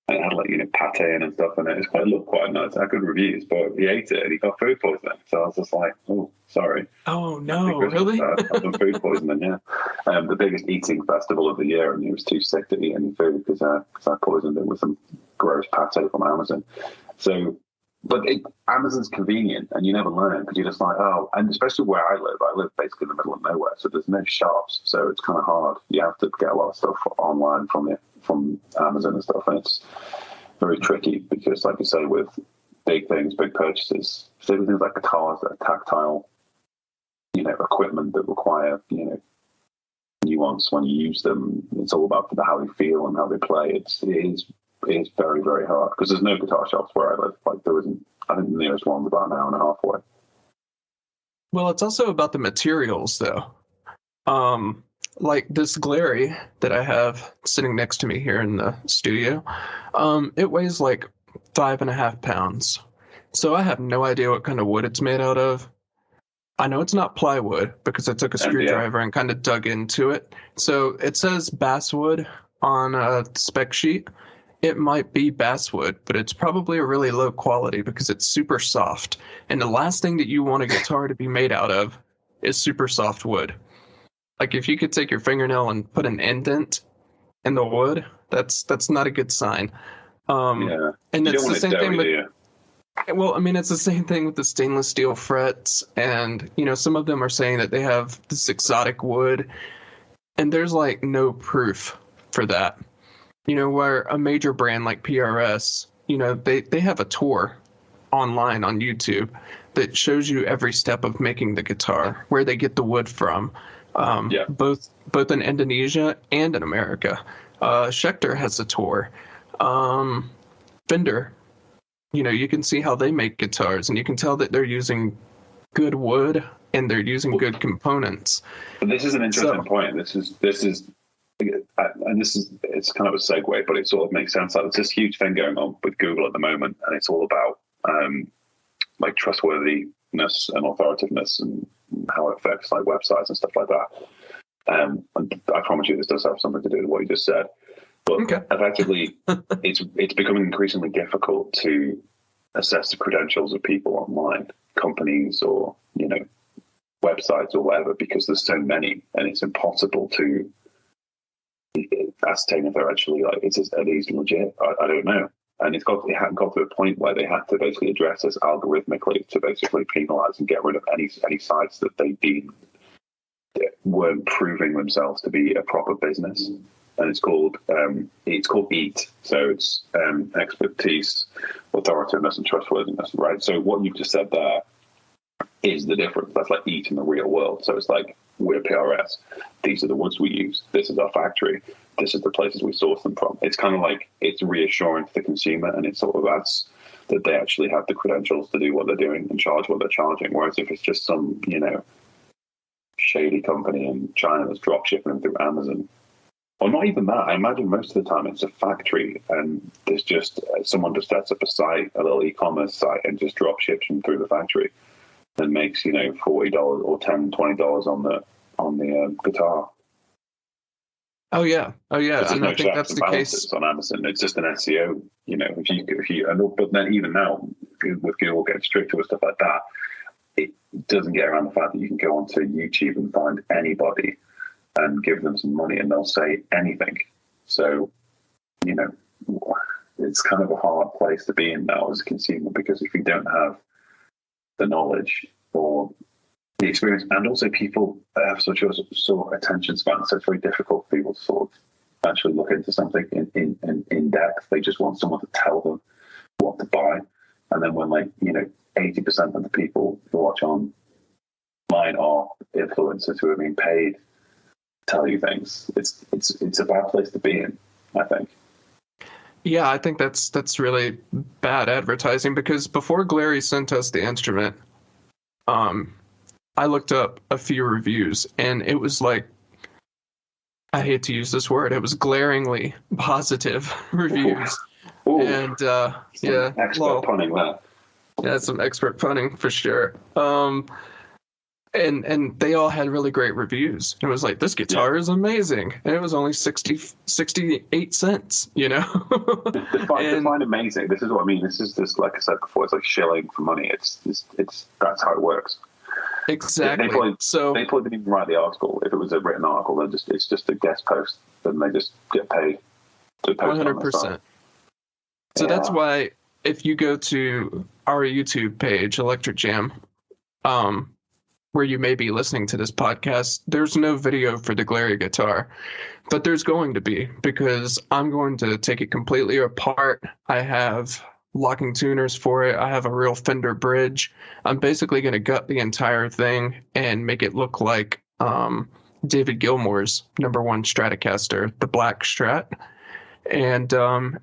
C: And it had like, pate in and stuff in it. It looked quite nice. I had good reviews, but he ate it and he got food poisoning. So I was just like, oh, sorry.
B: Oh, no, really?
C: I had food poisoning, yeah. The biggest eating festival of the year, and he was too sick to eat any food because I poisoned him with some gross pate from Amazon. So, but Amazon's convenient and you never learn because you're just like, oh, and especially where I live basically in the middle of nowhere. So there's no shops. So it's kind of hard. You have to get a lot of stuff online from Amazon and stuff. And it's very tricky because, like you say, with big things, big purchases, particularly things like guitars that are tactile, equipment that require, nuance when you use them. It's all about how they feel and how they play. It is very, very hard because there's no guitar shops where I live. Like there isn't. I think the nearest one's about an hour and a half away.
B: Well, it's also about the materials, though. Like this Glary that I have sitting next to me here in the studio, it weighs like 5.5 pounds. So I have no idea what kind of wood it's made out of. I know it's not plywood because I took a screwdriver and kind of dug into it. So it says basswood on a spec sheet. It might be basswood, but it's probably a really low quality because it's super soft. And the last thing that you want a guitar to be made out of is super soft wood. Like if you could take your fingernail and put an indent in the wood, that's not a good sign. And it's the same thing with. Well, I mean, it's the same thing with the stainless steel frets, and some of them are saying that they have this exotic wood, and there's like no proof for that. Where a major brand like PRS, they have a tour online on YouTube that shows you every step of making the guitar, where they get the wood from, both in Indonesia and in America. Schecter has a tour. Fender, you can see how they make guitars, and you can tell that they're using good wood and they're using good components.
C: But this is an interesting point. This is. And it's kind of a segue, but it sort of makes sense. Like there's this huge thing going on with Google at the moment, and it's all about like trustworthiness and authoritativeness and how it affects like websites and stuff like that. And I promise you, this does have something to do with what you just said. But effectively, it's becoming increasingly difficult to assess the credentials of people online, companies or websites or whatever, because there's so many, and it's impossible to ascertain if they're actually are these legit? I don't know. And it hadn't got to a point where they had to basically address this algorithmically to basically penalize and get rid of any sites that they deemed weren't proving themselves to be a proper business. And it's called EAT. So it's expertise, authoritativeness, and trustworthiness, right? So what you've just said there is the difference. That's like EAT in the real world. So it's like we're PRS. These are the woods we use. This is our factory. This is the places we source them from. It's kind of like, it's reassuring to the consumer, and it sort of adds that they actually have the credentials to do what they're doing and charge what they're charging. Whereas if it's just some, shady company in China that's drop shipping them through Amazon, or not even that, I imagine most of the time it's a factory and there's just someone just sets up a site, a little e-commerce site, and just drop ships them through the factory and makes, $40 or $10, $20 on the guitar.
B: Oh yeah. And I think that's the case
C: on Amazon. It's just an SEO, but then even now with Google getting stricter with stuff like that, it doesn't get around the fact that you can go onto YouTube and find anybody and give them some money and they'll say anything. So, it's kind of a hard place to be in now as a consumer, because if you don't have the knowledge or the experience, and also people have such a sort of attention span, so it's very difficult for people to sort of actually look into something in depth. They just want someone to tell them what to buy. And then when 80% of the people who watch online are influencers who are being paid to tell you things, it's a bad place to be in, I think.
B: Yeah, I think that's really bad advertising, because before Glary sent us the instrument, I looked up a few reviews, and it was like, I hate to use this word, it was glaringly positive reviews.
C: Ooh.
B: And
C: expert punning there.
B: Yeah, some expert punning for sure. And they all had really great reviews. It was like, this guitar is amazing. And it was only 68 cents,
C: Define amazing. This is what I mean. This is just, like I said before, it's like shilling for money. It's that's how it works.
B: Exactly.
C: They probably didn't even write the article. If it was a written article, it's just a guest post, and they just get paid to post
B: 100%. So that's why if you go to our YouTube page, Electric Jam, where you may be listening to this podcast, there's no video for the Glary guitar, but there's going to be, because I'm going to take it completely apart. I have locking tuners for it. I have a real Fender bridge. I'm basically going to gut the entire thing and make it look like David Gilmour's #1 Stratocaster, the Black Strat. And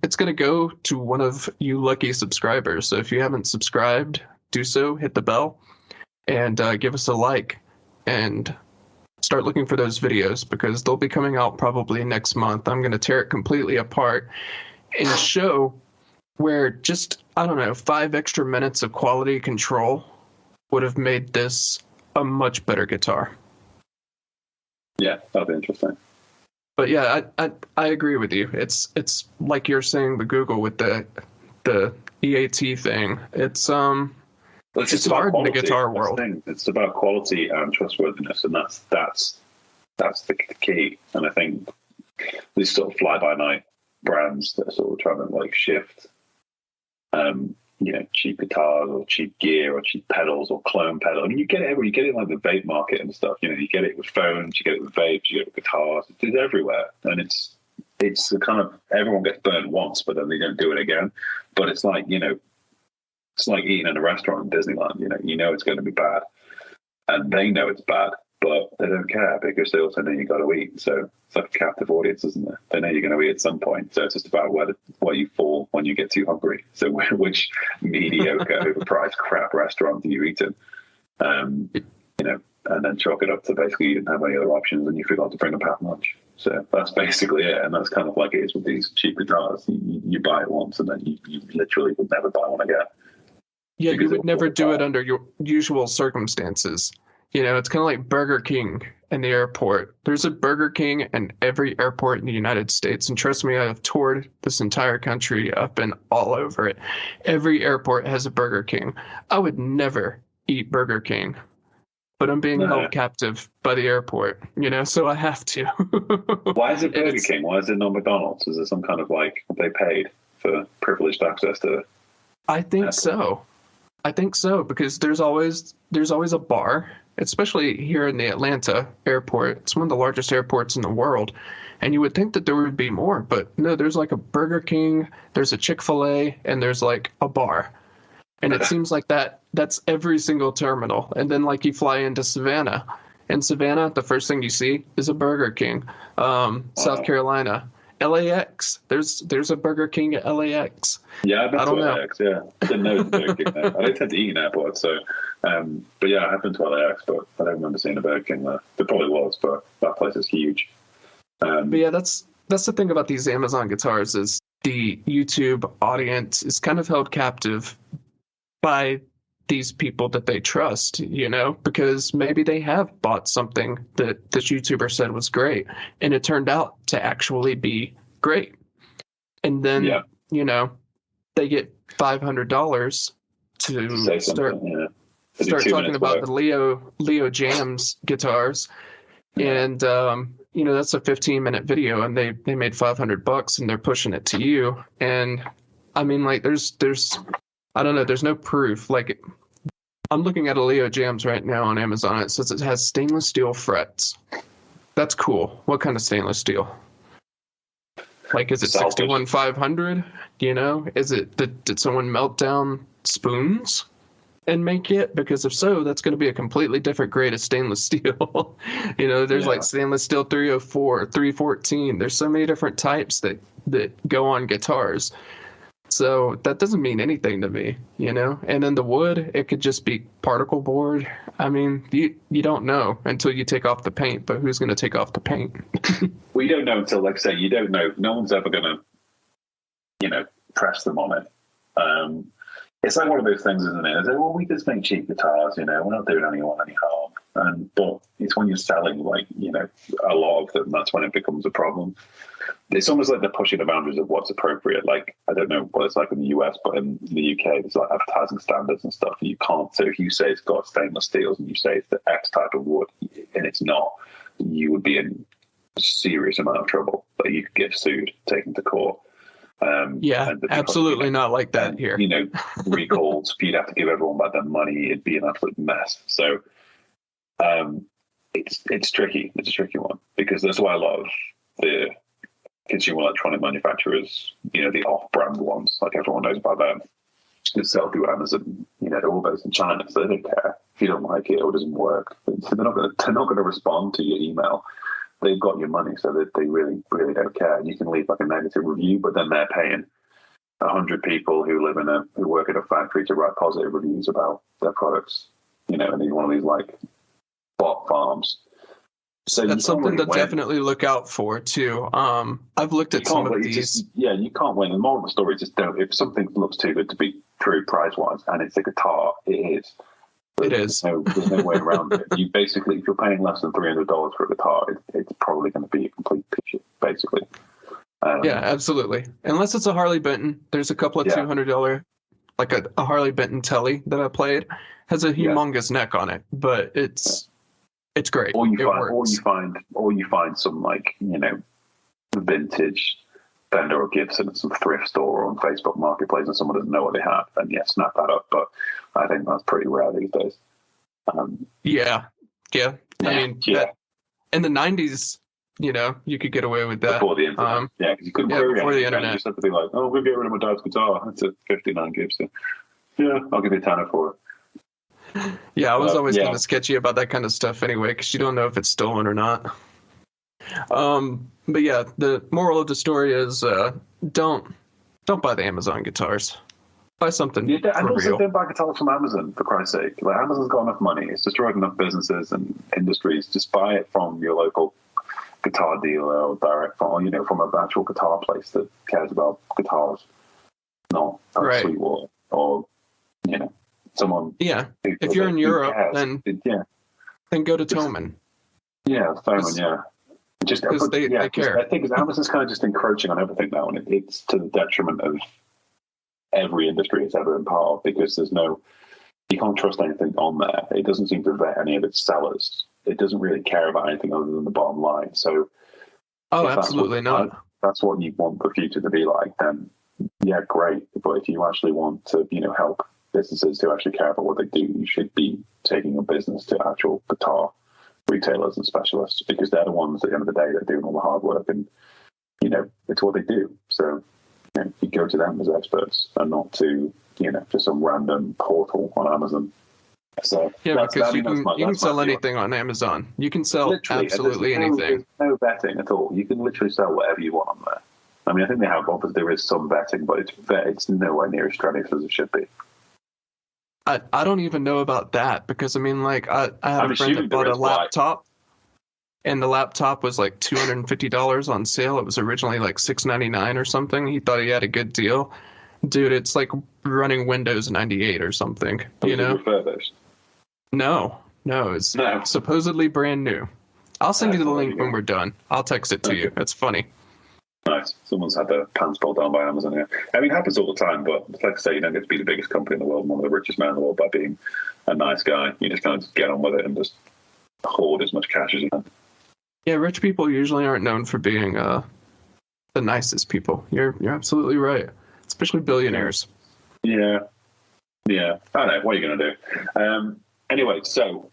B: it's going to go to one of you lucky subscribers. So if you haven't subscribed, do so, hit the bell, and give us a like, and start looking for those videos, because they'll be coming out probably next month. I'm going to tear it completely apart and show where just, 5 extra minutes of quality control would have made this a much better guitar.
C: Yeah, that'd be interesting.
B: But yeah, I agree with you. It's like you're saying with Google with the EAT thing. It's hard in the guitar world.
C: It's about quality and trustworthiness, and that's the key. And I think these sort of fly-by-night brands that are sort of trying to shift, cheap guitars or cheap gear or cheap pedals or clone pedal. I mean, you get it everywhere. You get it in the vape market and stuff. You get it with phones, you get it with vapes, you get it with guitars. It's everywhere, and it's the kind of, everyone gets burned once, but then they don't do it again. But it's like it's like eating in a restaurant in Disneyland. It's going to be bad, and they know it's bad, but they don't care, because they also know you got to eat. So it's like a captive audience, isn't it? They know you're going to eat at some point. So it's just about where you fall when you get too hungry. So which mediocre, overpriced crap restaurant do you eat in? And then chalk it up to basically you didn't have any other options and you forgot to bring a packed lunch. So that's basically it. And that's kind of like it is with these cheap guitars. You buy it once and then you literally would never buy one again.
B: Yeah, you would never do it under your usual circumstances. It's kind of like Burger King in the airport. There's a Burger King in every airport in the United States. And trust me, I have toured this entire country. I've been all over it. Every airport has a Burger King. I would never eat Burger King, but I'm being held captive by the airport, so I have to.
C: Why is it Burger King? Why is it not McDonald's? Is there some kind of they paid for privileged access to?
B: I think so. Because there's always a bar, especially here in the Atlanta airport. It's one of the largest airports in the world. And you would think that there would be more, but no, there's a Burger King, there's a Chick-fil-A, and there's a bar. And it seems like that's every single terminal. And then you fly into Savannah In Savannah, the first thing you see is a Burger King. South Carolina, LAX. There's a Burger King at LAX.
C: Yeah, I've been
B: I
C: to
B: don't know.
C: LAX. Yeah, I didn't know the Burger King there. I don't tend to eat in airports, so. But yeah, I have been to LAX, but I don't remember seeing a Burger King there. There probably was, but that place is huge.
B: But yeah, that's the thing about these Amazon guitars is the YouTube audience is kind of held captive by these people that they trust, because maybe they have bought something that this YouTuber said was great and it turned out to actually be great. And then, they get $500 to start talking about the Leo Jams guitars. And, that's a 15-minute video and they made $500 and they're pushing it to you. And I mean, like, there's I don't know, there's no proof. Like, I'm looking at a Leo Jams right now on Amazon. It says it has stainless steel frets. That's cool. What kind of stainless steel? Like, is it 61500? Is it did someone melt down spoons and make it? Because if so, that's going to be a completely different grade of stainless steel. There's like stainless steel 304, 314. There's so many different types that go on guitars. So that doesn't mean anything to me, And then the wood, it could just be particle board. I mean, you don't know until you take off the paint, but who's going to take off the paint?
C: Well, you don't know until, like I say, you don't know. No one's ever going to, press them on it. It's like one of those things, isn't it? It's like, well, we just make cheap guitars, we're not doing anyone any harm. But it's when you're selling, a lot of them, that's when it becomes a problem. It's almost like they're pushing the boundaries of what's appropriate. Like, I don't know what it's like in the US, but in the UK, there's like advertising standards and stuff. And you can't. So if you say it's got stainless steels and you say it's the X type of wood and it's not, you would be in a serious amount of trouble. Like, you could get sued, taken to court.
B: Absolutely not like that here.
C: Recalls. You'd have to give everyone back their money. It'd be an absolute mess. So, it's tricky. It's a tricky one because that's why a lot of the consumer electronic manufacturers, the off-brand ones, like everyone knows about them, that sell through Amazon. They're all based in China, so they don't care if you don't like it or it doesn't work. So they're not going to respond to your email. They've got your money, so that they really, really don't care. And you can leave like a negative review, but then they're paying 100 people who work at a factory to write positive reviews about their products. And they're one of these like bot farms. So
B: that's something to definitely look out for too. I've looked at some of these.
C: You can't win. The moral of the story is just don't. If something looks too good to be true price-wise, and it's a guitar, it is.
B: It is.
C: There's no way around it. You basically, if you're paying less than $300 for a guitar, it's probably going to be a complete picture, basically.
B: Absolutely. Unless it's a Harley Benton. There's a couple of $200, like a Harley Benton Telly that I played, has a humongous neck on it, but it's great.
C: Or you find some like vintage Fender or Gibson at some thrift store or on Facebook Marketplace, and someone doesn't know what they have, and snap that up. But I think that's pretty rare these days.
B: I mean, in the 90s, you could get away with that
C: before the internet. Because you couldn't
B: before the internet.
C: You just had to be like, "Oh, we'll get rid of my dad's guitar. It's a '59 Gibson. Yeah, I'll give you a tenner for it."
B: Yeah, I was always kind of sketchy about that kind of stuff anyway, because you don't know if it's stolen or not. But yeah, the moral of the story is don't buy the Amazon guitars. Buy something
C: and also
B: real.
C: don't buy guitars from Amazon, for Christ's sake. Like, Amazon's got enough money. It's destroyed enough businesses and industries. Just buy it from your local guitar dealer or direct from an actual guitar place that cares about guitars, not Sweetwater or someone.
B: Yeah, if you're in Europe, then go to Thomann.
C: Yeah, Thomann. Yeah.
B: Because they care.
C: I think Amazon's kind of just encroaching on everything now, and it's to the detriment of every industry it's ever been part of, because you can't trust anything on there. It doesn't seem to vet any of its sellers. It doesn't really care about anything other than the bottom line. So,
B: absolutely not.
C: That's what you want the future to be like. Then, great. But if you actually want to, help businesses to actually care about what they do, you should be taking a business to actual guitar retailers and specialists, because they're the ones at the end of the day that are doing all the hard work, and it's what they do. So you go to them as experts and not to just some random portal on Amazon. So
B: Yeah, because you can sell
C: my view.
B: anything on Amazon. You can sell
C: Literally,
B: absolutely
C: and
B: anything.
C: there's no betting at all. You can literally sell whatever you want on there. I mean, I think they have, obviously there is some betting, but it's nowhere near as strenuous as it should be.
B: I don't even know about that because, I mean, like, I had a friend that bought a laptop, and the laptop was like $250 on sale. It was originally like $699 or something. He thought he had a good deal. Dude, it's like running Windows 98 or something, you know?
C: Refurbished?
B: No, it's supposedly brand new. I'll send you the link when we're done. I'll text it to you. It's funny.
C: Nice. Someone's had their pants pulled down by Amazon here. I mean, it happens all the time, but like I say, you don't get to be the biggest company in the world, one of the richest men in the world by being a nice guy. You just kind of get on with it and just hoard as much cash as you can.
B: Yeah, rich people usually aren't known for being the nicest people. You're absolutely right, especially billionaires.
C: Yeah. I don't know. What are you going to do? Anyway, so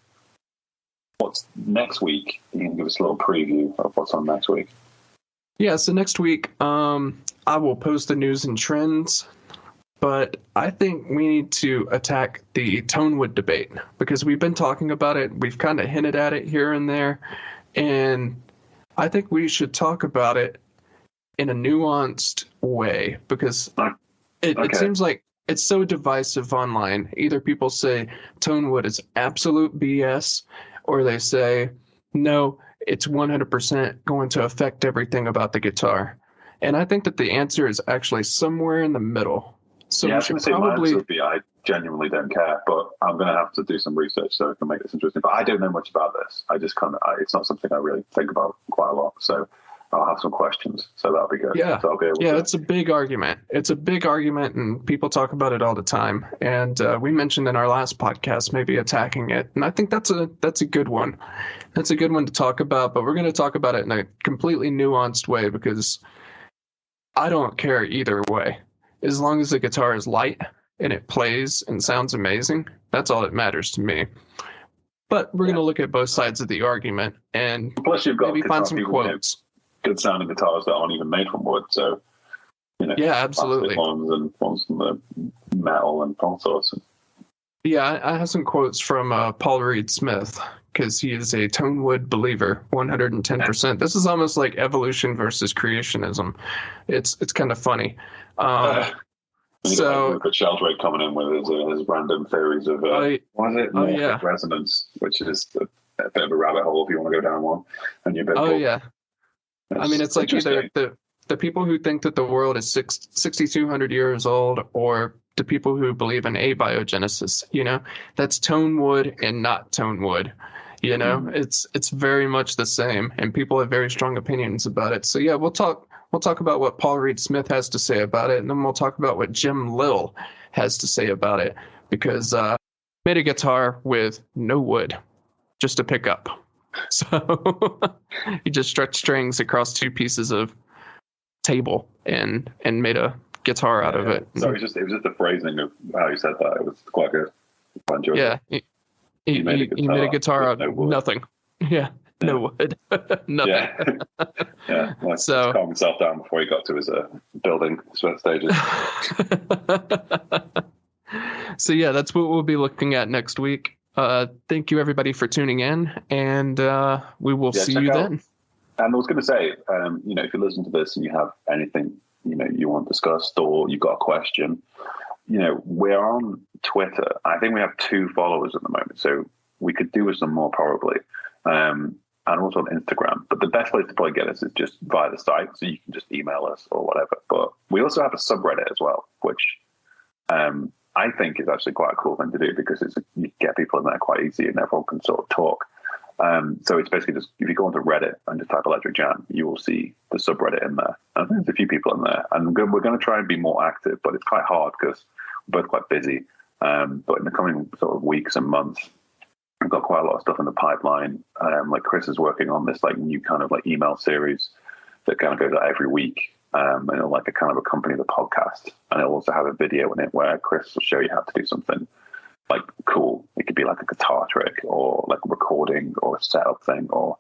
C: what's next week? You can give us a little preview of what's on next week.
B: Yeah, so next week I will post the news and trends, but I think we need to attack the Tonewood debate because we've been talking about it. We've kind of hinted at it here and there, and I think we should talk about it in a nuanced way because it seems like it's so divisive online. Either people say Tonewood is absolute BS, or they say, no, it's 100% going to affect everything about the guitar. And I think that the answer is actually somewhere in the middle. So
C: I was going to say my answer would be I genuinely don't care, but I'm going to have to do some research so I can make this interesting. But I don't know much about this. I just it's not something I really think about quite a lot. So I'll have some questions, so that'll be good.
B: Yeah,
C: so I'll be able to...
B: it's a big argument. It's a big argument, and people talk about it all the time. And we mentioned in our last podcast maybe attacking it, and I think that's a good one. That's a good one to talk about, but we're going to talk about it in a completely nuanced way because I don't care either way. As long as the guitar is light and it plays and sounds amazing, that's all that matters to me. But we're going to look at both sides of the argument and
C: plus you've got
B: maybe find some quotes.
C: Good sounding guitars that aren't even made from wood, so
B: yeah, absolutely.
C: Ones and ones from the metal and all sorts.
B: Yeah, I have some quotes from Paul Reed Smith because he is a Tonewood believer, 110%. This is almost like evolution versus creationism. It's kind of funny.
C: So look at Sheldrake coming in with his random theories of morphic resonance, which is a bit of a rabbit hole if you want to go down one. And you're
B: I mean, it's like either the people who think that the world is 6,200 years old or the people who believe in abiogenesis, that's Tonewood and not Tonewood. It's very much the same, and people have very strong opinions about it. So yeah, we'll talk about what Paul Reed Smith has to say about it, and then we'll talk about what Jim Lill has to say about it, because made a guitar with no wood, just a pickup. So he just stretched strings across two pieces of table and made a guitar out of it.
C: So it was just the phrasing of how you said that. It was quite good. I enjoyed it.
B: He made a guitar out of nothing. Yeah, no wood. Nothing.
C: Yeah. Like, so calm himself down before he got to his building sweat stages.
B: So yeah, that's what we'll be looking at next week. Thank you everybody for tuning in, and we will see you then.
C: And I was going to say, if you listen to this and you have anything you want discussed, or you've got a question, we're on Twitter. I think we have 2 followers at the moment, so we could do with some more probably. And also on Instagram. But the best place to probably get us is just via the site, so you can just email us or whatever. But we also have a subreddit as well, which I think is actually quite a cool thing to do because you get people in there quite easy and everyone can sort of talk. So it's basically just, if you go onto Reddit and just type Electric Jam, you will see the subreddit in there. I think there's a few people in there. And we're going to try and be more active, but it's quite hard because we're both quite busy. But in the coming sort of weeks and months, we've got quite a lot of stuff in the pipeline. Like Chris is working on this like new kind of like email series that kind of goes out every week. And it'll like a kind of accompany the podcast. And it'll also have a video in it where Chris will show you how to do something like cool. It could be like a guitar trick or like a recording or a setup thing or,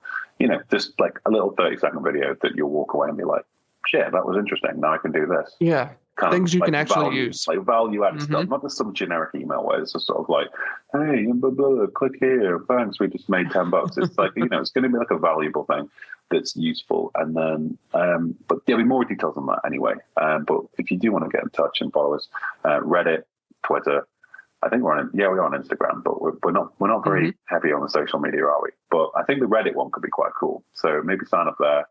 C: just like a little 30-second video that you'll walk away and be like, shit, that was interesting. Now I can do this.
B: Yeah.
C: kind
B: things
C: of
B: you
C: like
B: can actually
C: value,
B: use,
C: like value-added
B: Mm-hmm.
C: stuff, not just some generic email where it's just sort of like, hey, blah, blah, blah, click here, thanks, we just made $10. It's like, you know, it's going to be like a valuable thing that's useful. And then, but there'll be more details on that anyway. But if you do want to get in touch and follow us, Reddit, Twitter, I think we're on Instagram, but we're not very
B: Mm-hmm.
C: heavy on the social media, are we? But I think the Reddit one could be quite cool. So maybe sign up there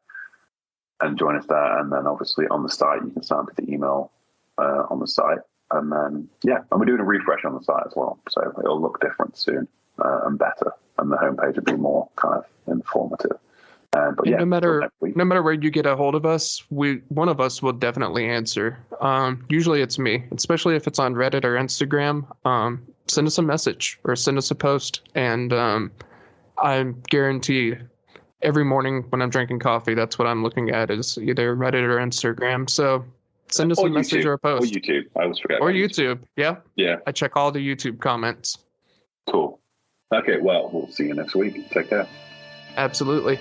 C: and join us there. And then obviously on the site, you can sign up to the email on the site. And then, and we're doing a refresh on the site as well. So it'll look different soon and better. And the homepage will be more kind of informative. But
B: no matter where you get a hold of us, one of us will definitely answer. Usually it's me, especially if it's on Reddit or Instagram. Send us a message or send us a post, and I guarantee every morning when I'm drinking coffee, that's what I'm looking at is either Reddit or Instagram. So send us a message or a post.
C: Or YouTube. I always forget.
B: Or YouTube. Yeah.
C: Yeah.
B: I check all the YouTube comments.
C: Cool. Okay. Well, we'll see you next week. Take care.
B: Absolutely.